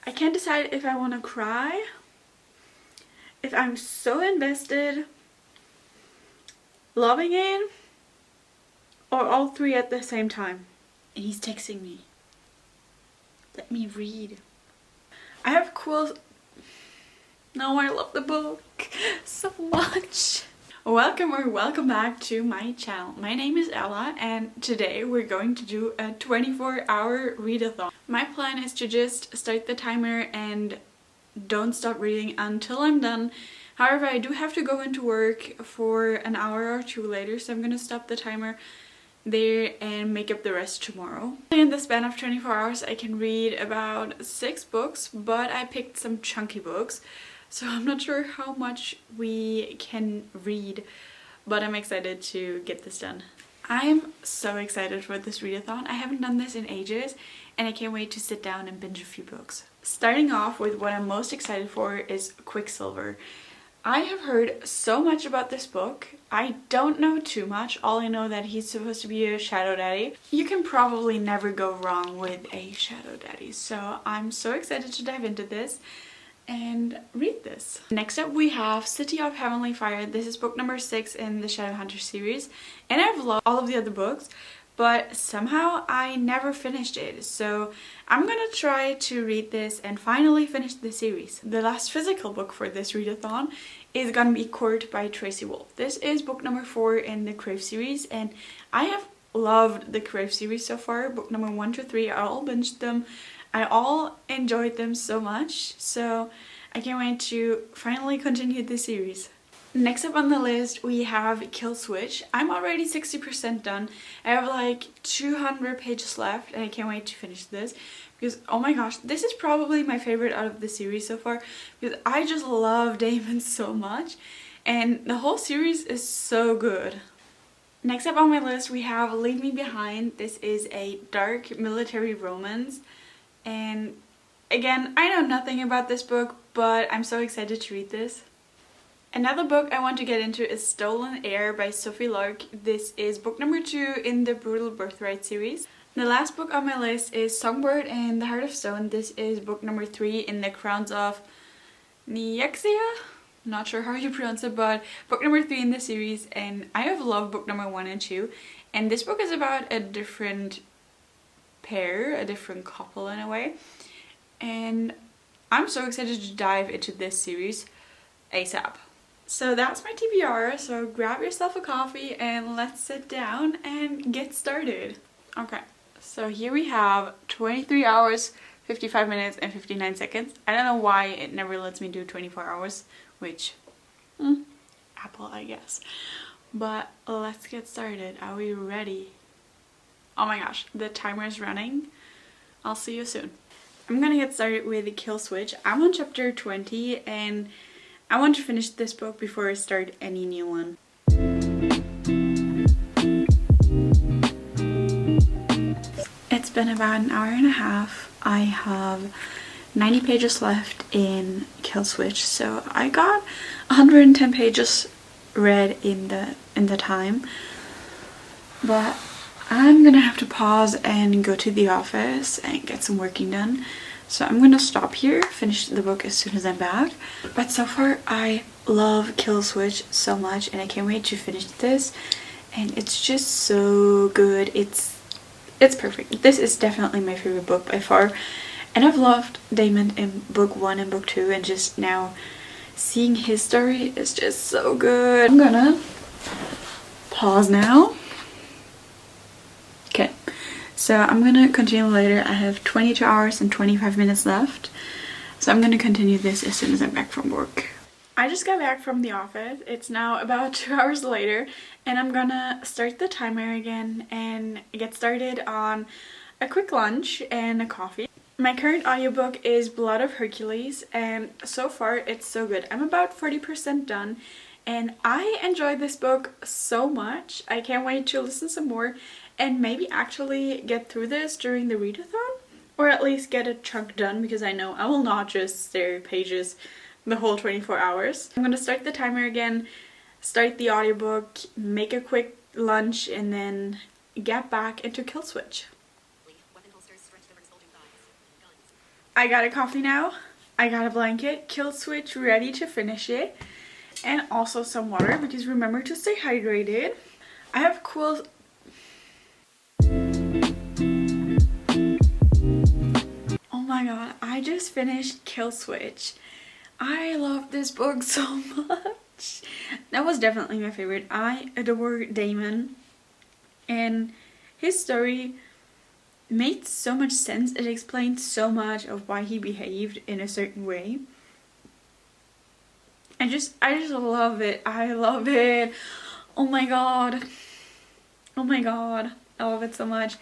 I can't decide if I want to cry, if I'm so invested, loving it, or all three at the same time. And he's texting me. Let me read. I have cool... No, I love the book so much. Welcome back to my channel. My name is Ella and today we're going to do a 24-hour readathon. My plan is to just start the timer and don't stop reading until I'm done. However, I do have to go into work for an hour or two later, so I'm gonna stop the timer there and make up the rest tomorrow. In the span of 24 hours I can read about 6 books, but I picked some chunky books, so I'm not sure how much we can read, but I'm excited to get this done. I'm so excited for this readathon. I haven't done this in ages and I can't wait to sit down and binge a few books. Starting off with what I'm most excited for is Quicksilver. I have heard so much about this book. I don't know too much. All I know that he's supposed to be a shadow daddy. You can probably never go wrong with a shadow daddy. So I'm so excited to dive into this and read this. Next up we have City of Heavenly Fire. This is book number 6 in the Shadowhunter series. And I've loved all of the other books, but somehow I never finished it. So I'm gonna try to read this and finally finish the series. The last physical book for this readathon is gonna be Court by Tracy Wolff. This is book number 4 in the Crave series and I have loved the Crave series so far. Book number 1 to 3, I all binged them. I all enjoyed them so much, so I can't wait to finally continue the series. Next up on the list we have Kill Switch. I'm already 60% done. I have like 200 pages left and I can't wait to finish this because oh my gosh, this is probably my favorite out of the series so far because I just love Damon so much and the whole series is so good. Next up on my list we have Leave Me Behind. This is a dark military romance and again, I know nothing about this book, but I'm so excited to read this. Another book I want to get into is Stolen Heir by Sophie Lark. This is book number 2 in the Brutal Birthright series. The last book on my list is Songbird and the Heart of Stone. This is book number 3 in the Crowns of Nyxia? Not sure how you pronounce it, but book number 3 in the series, and I have loved book number 1 and 2. And this book is about a different pair, a different couple in a way. And I'm so excited to dive into this series ASAP. So that's my TBR, so grab yourself a coffee and let's sit down and get started. Okay, so here we have 23 hours, 55 minutes and 59 seconds. I don't know why it never lets me do 24 hours, which, Apple I guess. But let's get started. Are we ready? Oh my gosh, the timer is running. I'll see you soon. I'm gonna get started with Kill Switch. I'm on chapter 20 and I want to finish this book before I start any new one. It's been about an hour and a half. I have 90 pages left in Kill Switch, so I got 110 pages read in the time. But I'm gonna have to pause and go to the office and get some working done. So I'm gonna stop here, finish the book as soon as I'm back. But so far I love Kill Switch so much and I can't wait to finish this. And it's just so good. It's perfect. This is definitely my favorite book by far. And I've loved Damon in book 1 and book 2 and just now seeing his story is just so good. I'm gonna pause now. Okay. So I'm gonna continue later. I have 22 hours and 25 minutes left. So I'm gonna continue this as soon as I'm back from work. I just got back from the office. It's now about 2 hours later and I'm gonna start the timer again and get started on a quick lunch and a coffee. My current audiobook is Blood of Hercules and so far it's so good. I'm about 40% done and I enjoyed this book so much. I can't wait to listen some more and maybe actually get through this during the readathon, or at least get a chunk done because I know I will not just stare at pages the whole 24 hours. I'm gonna start the timer again, start the audiobook, make a quick lunch, and then get back into Kill Switch. I got a coffee now. I got a blanket, kill switch, ready to finish it. And also some water because remember to stay hydrated. I have cool... Oh my god, I just finished Kill Switch. I love this book so much. That was definitely my favorite. I adore Damon. And his story made so much sense. It explained so much of why he behaved in a certain way. I just love it. I love it. Oh my god. Oh my god. I love it so much.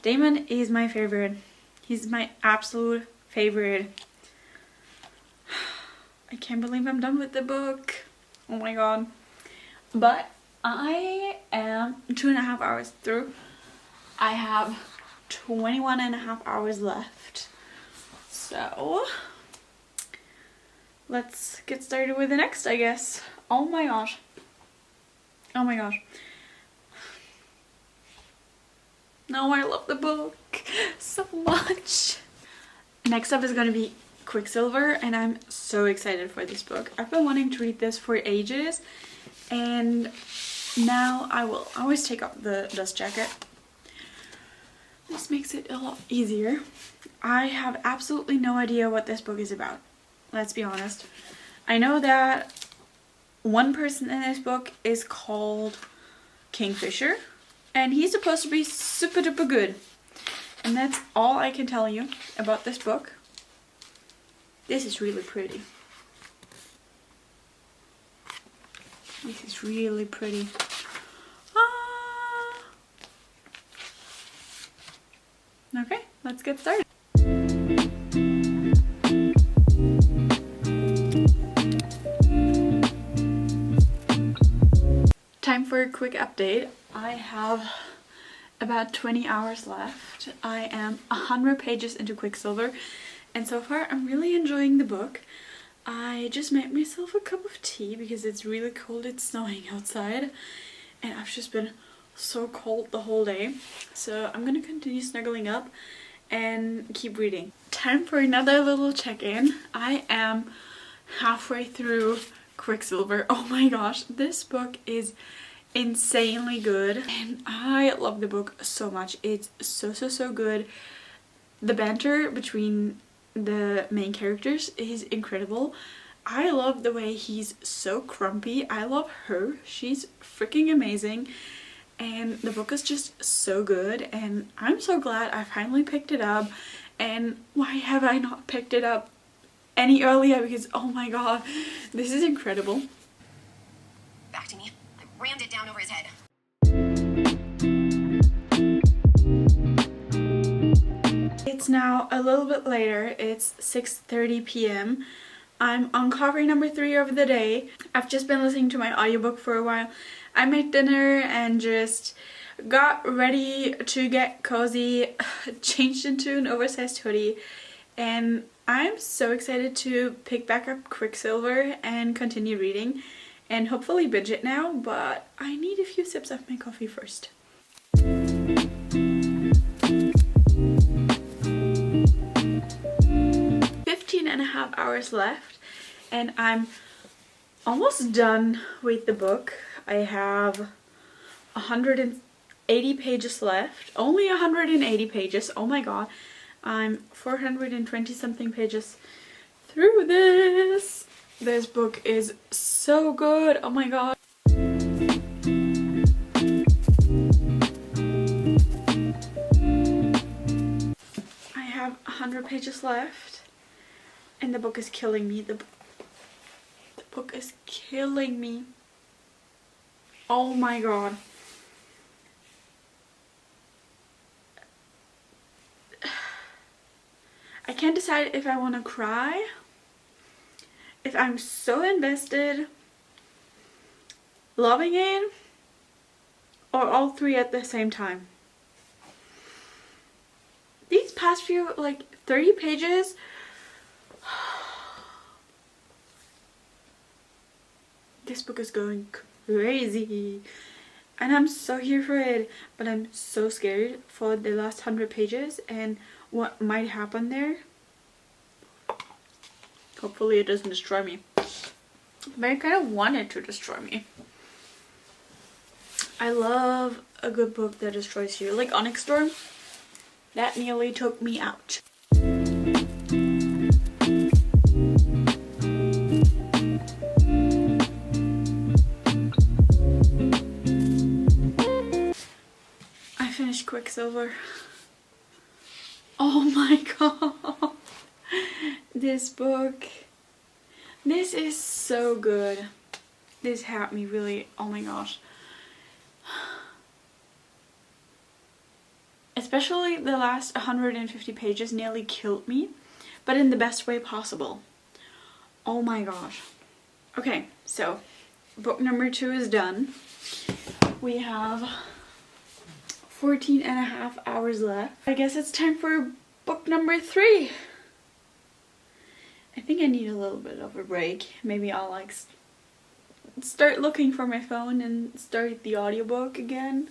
Damon is my favorite. He's my absolute favorite. I can't believe I'm done with the book. Oh my god. But I am 2.5 hours through. I have 21.5 hours left. So let's get started with the next, I guess. Oh my gosh. Oh my gosh. No, I love the book so much. Next up is going to be Quicksilver, and I'm so excited for this book. I've been wanting to read this for ages, and now I will always take off the dust jacket. This makes it a lot easier. I have absolutely no idea what this book is about. Let's be honest. I know that one person in this book is called Kingfisher, and he's supposed to be super duper good. And that's all I can tell you about this book. This is really pretty. This is really pretty. Ah. Okay, let's get started. Time for a quick update. I have about 20 hours left. I am 100 pages into Quicksilver, and so far I'm really enjoying the book. I just made myself a cup of tea because it's really cold. It's snowing outside and I've just been so cold the whole day. So I'm gonna continue snuggling up and keep reading. Time for another little check-in. I am halfway through Quicksilver. Oh my gosh, this book is insanely good and I love the book so much. It's so good. The banter between the main characters is incredible. I love the way he's so grumpy. I love her. She's freaking amazing. And the book is just so good, and I'm so glad I finally picked it up. And why have I not picked it up any earlier? Because oh my god, this is incredible. Back to me. I rammed it down over his head. It's now a little bit later. It's 6:30 p.m. I'm on cover number 3 of the day. I've just been listening to my audiobook for a while. I made dinner and just got ready to get cozy, changed into an oversized hoodie, and I'm so excited to pick back up Quicksilver and continue reading and hopefully binge it now, but I need a few sips of my coffee first. 15.5 hours left and I'm almost done with the book. I have 180 pages left. Only 180 pages. Oh my god. I'm 420 something pages through this. This book is so good. Oh my god. I have 100 pages left and the book is killing me. The book is killing me. Oh my god. I can't decide if I want to cry, if I'm so invested, loving it, or all three at the same time. These past few, like 30 pages, this book is going crazy and I'm so here for it, but I'm so scared for the last 100 pages and what might happen there. Hopefully it doesn't destroy me. But I kind of want it to destroy me. I love a good book that destroys you. Like Onyx Storm. That nearly took me out. I finished Quicksilver. Oh my god. This book. This is so good. This had me really, oh my gosh. Especially the last 150 pages nearly killed me, but in the best way possible. Oh my gosh. Okay, so book number 2 is done. We have 14 and a half hours left. I guess it's time for book number 3. I think I need a little bit of a break. Maybe I'll like start looking for my phone and start the audiobook again,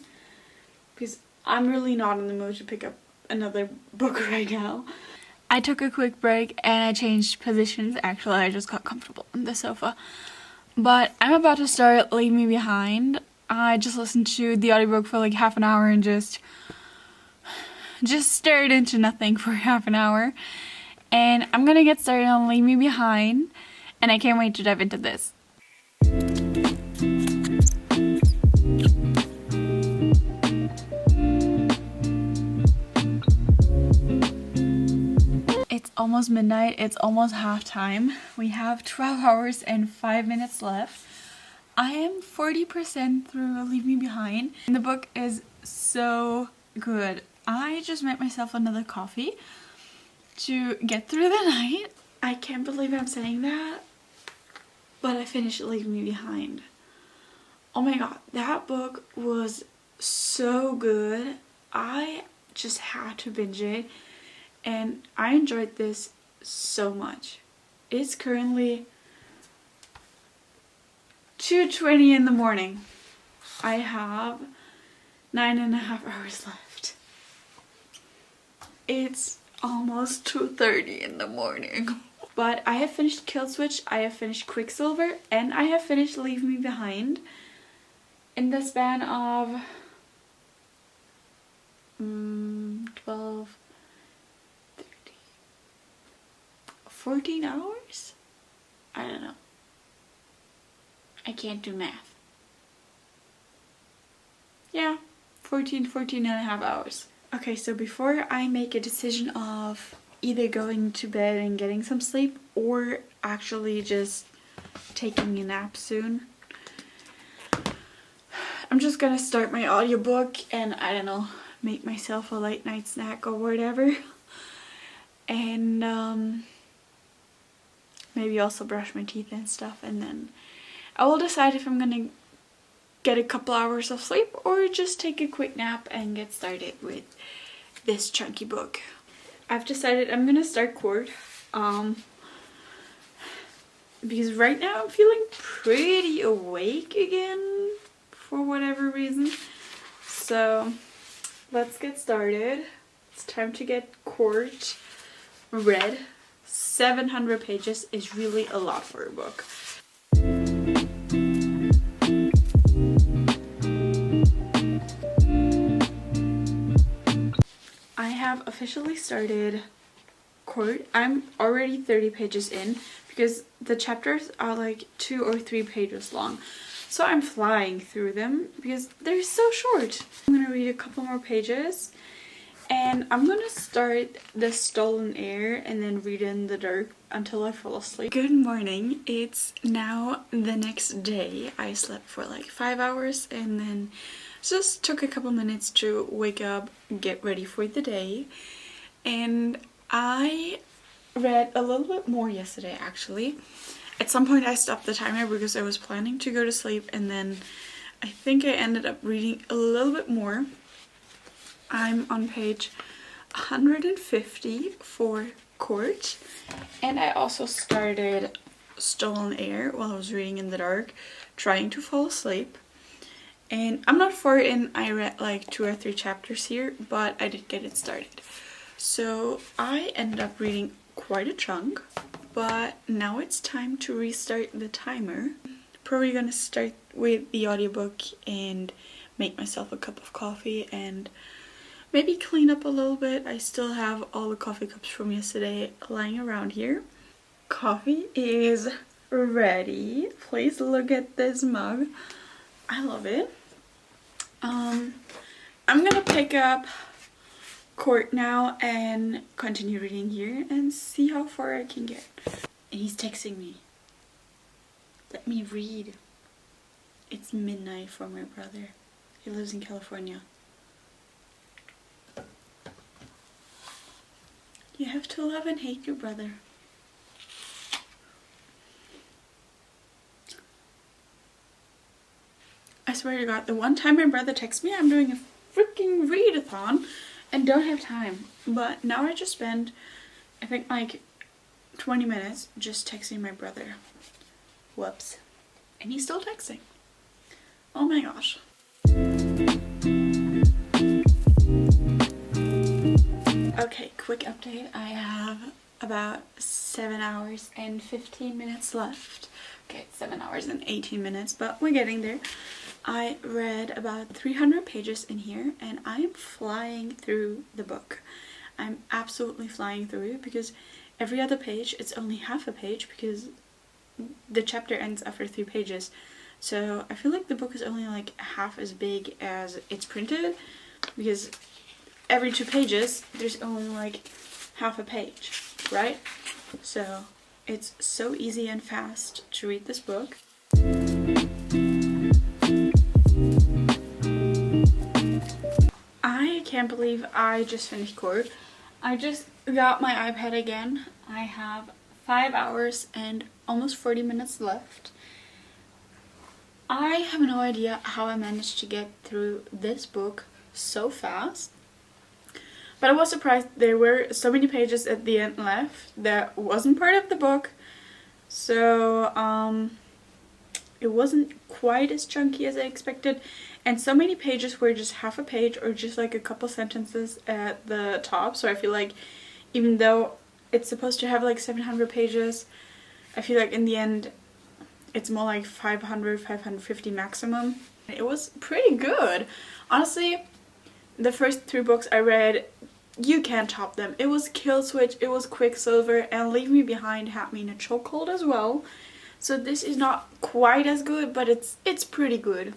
because I'm really not in the mood to pick up another book right now. I took a quick break and I changed positions. Actually, I just got comfortable on the sofa. But I'm about to start Leave Me Behind. I just listened to the audiobook for like half an hour and just stared into nothing for half an hour. And I'm gonna get started on Leave Me Behind, and I can't wait to dive into this. It's almost midnight, it's almost halftime. We have 12 hours and 5 minutes left. I am 40% through Leave Me Behind, and the book is so good. I just made myself another coffee to get through the night. I can't believe I'm saying that, but I finished Leave Me Behind. Oh my god, that book was so good. I just had to binge it, and I enjoyed this so much. It's currently 2:20 in the morning. I have 9.5 hours left. It's almost 2:30 in the morning. But I have finished Kill Switch, I have finished Quicksilver, and I have finished Leave Me Behind in the span of 12, 13, 14 hours? I don't know. I can't do math. Yeah, 14 and a half hours. Okay, so before I make a decision of either going to bed and getting some sleep or actually just taking a nap soon, I'm just gonna start my audiobook and, I don't know, make myself a late night snack or whatever. And maybe also brush my teeth and stuff, and then I will decide if I'm gonna get a couple hours of sleep or just take a quick nap and get started with this chunky book. I've decided I'm gonna start Court, because right now I'm feeling pretty awake again for whatever reason. So let's get started. It's time to get Court read. 700 pages is really a lot for a book. I have officially started Court. I'm already 30 pages in because the chapters are like 2 or 3 pages long. So I'm flying through them because they're so short. I'm gonna read a couple more pages and I'm gonna start The Stolen Air and then read In the Dark until I fall asleep. Good morning. It's now the next day. I slept for like 5 hours and then just took a couple minutes to wake up, get ready for the day, and I read a little bit more yesterday actually. At some point I stopped the timer because I was planning to go to sleep, and then I think I ended up reading a little bit more. I'm on page 150 for Court, and I also started Stolen Air while I was reading In the Dark, trying to fall asleep. And I'm not far in, I read like 2 or 3 chapters here, but I did get it started. So I ended up reading quite a chunk. but now it's time to restart the timer. Probably gonna start with the audiobook and make myself a cup of coffee and maybe clean up a little bit. I still have all the coffee cups from yesterday lying around here. Coffee is ready. Please look at this mug. I love it. I'm gonna pick up Court now and continue reading here and see how far I can get. And he's texting me. Let me read. It's midnight for my brother. He lives in California. You have to love and hate your brother. I swear to God, the one time my brother texts me, I'm doing a freaking readathon and don't have time. But now I just spend, I think, like 20 minutes just texting my brother. Whoops. And he's still texting. Oh my gosh. Okay, quick update. I have about 7 hours and 15 minutes left. Okay, 7 hours and 18 minutes, but we're getting there. I read about 300 pages in here and I am flying through the book. I'm absolutely flying through it because every other page, it's only half a page because the chapter ends after 3 pages. So I feel like the book is only like half as big as it's printed because every 2 pages there's only like half a page, right? So it's so easy and fast to read this book. I can't believe I just finished Court. I just got my iPad again. I have 5 hours and almost 40 minutes left. I have no idea how I managed to get through this book so fast. But I was surprised there were so many pages at the end left that wasn't part of the book. So it wasn't quite as chunky as I expected. And so many pages were just half a page or just like a couple sentences at the top. So I feel like even though it's supposed to have like 700 pages, I feel like in the end it's more like 500, 550 maximum. It was pretty good. Honestly, the first 3 books I read, you can't top them. It was Kill Switch, it was Quicksilver, and Leave Me Behind had me in a chokehold as well. So this is not quite as good, but it's pretty good.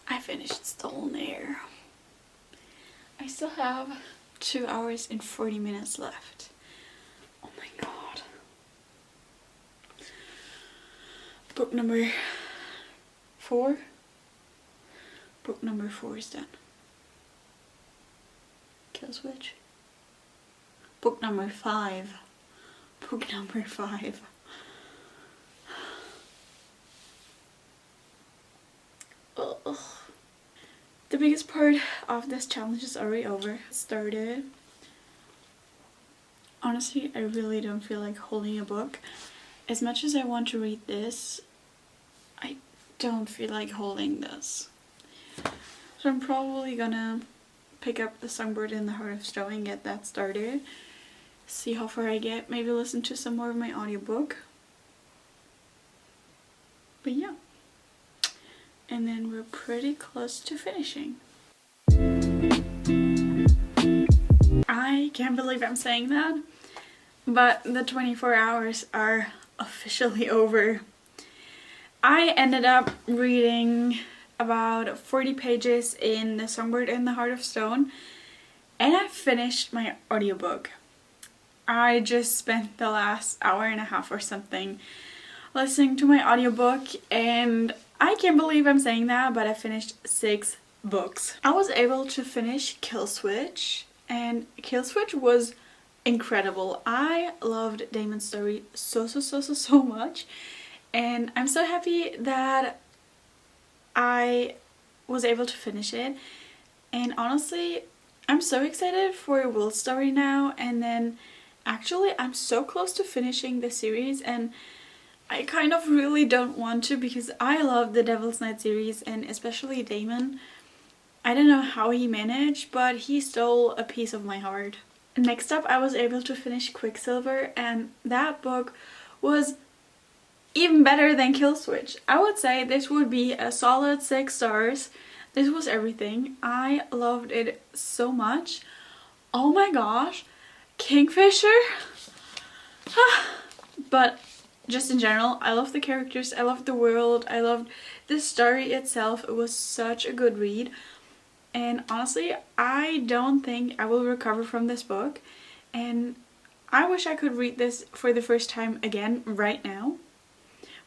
I finished Stolen Air. I still have 2 hours and 40 minutes left. Oh my god. Book number 4. Book number 4 is done. Kill Switch. Book number 5. Book number 5. Ugh. The biggest part of this challenge is already over. It started. Honestly, I really don't feel like holding a book. As much as I want to read this, I don't feel like holding this. So I'm probably gonna pick up The Songbird in the Heart of Stone and get that started. See how far I get. Maybe listen to some more of my audiobook. But yeah. And then we're pretty close to finishing. I can't believe I'm saying that, but the 24 hours are officially over. I ended up reading about 40 pages in The Songbird in the Heart of Stone, and I finished my audiobook. I just spent the last hour and a half or something listening to my audiobook, and I can't believe I'm saying that, but I finished 6 books. I was able to finish Kill Switch, and Kill Switch was incredible. I loved Damon's story so much, and I'm so happy that I was able to finish it. And honestly, I'm so excited for Will's story now, and then actually I'm so close to finishing the series, and I kind of really don't want to because I love the Devil's Night series, and especially Damon. I don't know how he managed, but he stole a piece of my heart. Next up, I was able to finish Quicksilver, and that book was even better than Kill Switch. I would say this would be a solid 6 stars. This was everything. I loved it so much. Oh my gosh, Kingfisher? But just in general, I love the characters, I loved the world, I loved the story itself. It was such a good read. And honestly, I don't think I will recover from this book. And I wish I could read this for the first time again right now.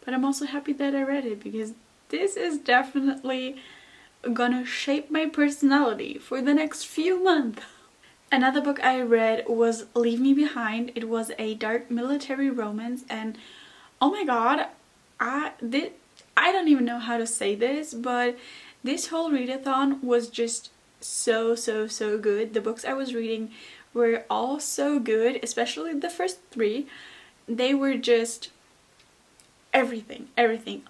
But I'm also happy that I read it because this is definitely gonna shape my personality for the next few months. Another book I read was Leave Me Behind. It was a dark military romance, and oh my god, I don't even know how to say this, but this whole readathon was just so good. The books I was reading were all so good, especially the first 3. They were just everything.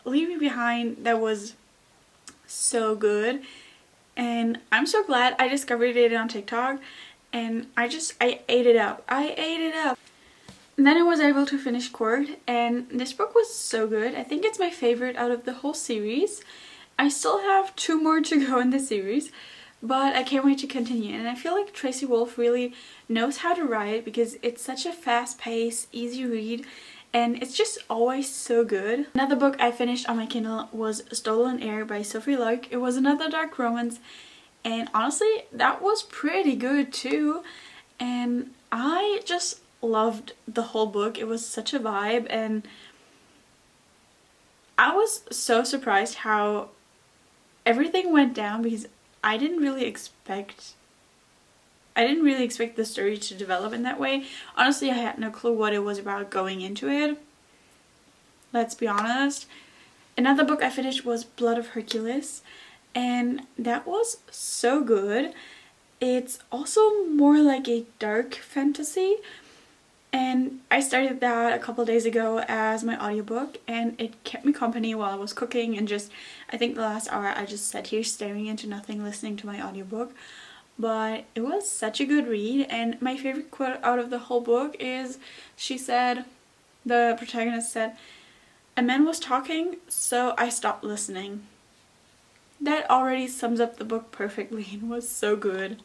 Leave Me Behind, that was so good, and I'm so glad I discovered it on TikTok, and I ate it up. And then I was able to finish Court, and this book was so good. I think it's my favorite out of the whole series. I still have 2 more to go in the series, but I can't wait to continue. And I feel like Tracy Wolff really knows how to write because it's such a fast-paced, easy read, and it's just always so good. Another book I finished on my Kindle was Stolen Air by Sophie Lark. It was another dark romance, and honestly, that was pretty good too. And I just loved the whole book. It was such a vibe, and I was so surprised how everything went down because I didn't really expect the story to develop in that way. Honestly, I had no clue what it was about going into it. Let's be honest. Another book I finished was Blood of Hercules, and that was so good. It's also more like a dark fantasy, and I started that a couple days ago as my audiobook, and it kept me company while I was cooking, and just, I think the last hour I just sat here staring into nothing listening to my audiobook. But it was such a good read, and my favorite quote out of the whole book is, the protagonist said, "A man was talking, so I stopped listening." That already sums up the book perfectly and was so good.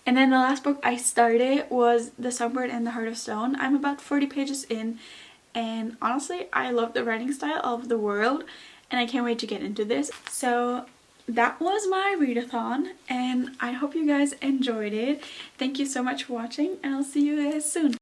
And then the last book I started was The Songbird and the Heart of Stone. I'm about 40 pages in, and honestly, I love the writing style of the world, and I can't wait to get into this. So that was my readathon, and I hope you guys enjoyed it. Thank you so much for watching, and I'll see you guys soon.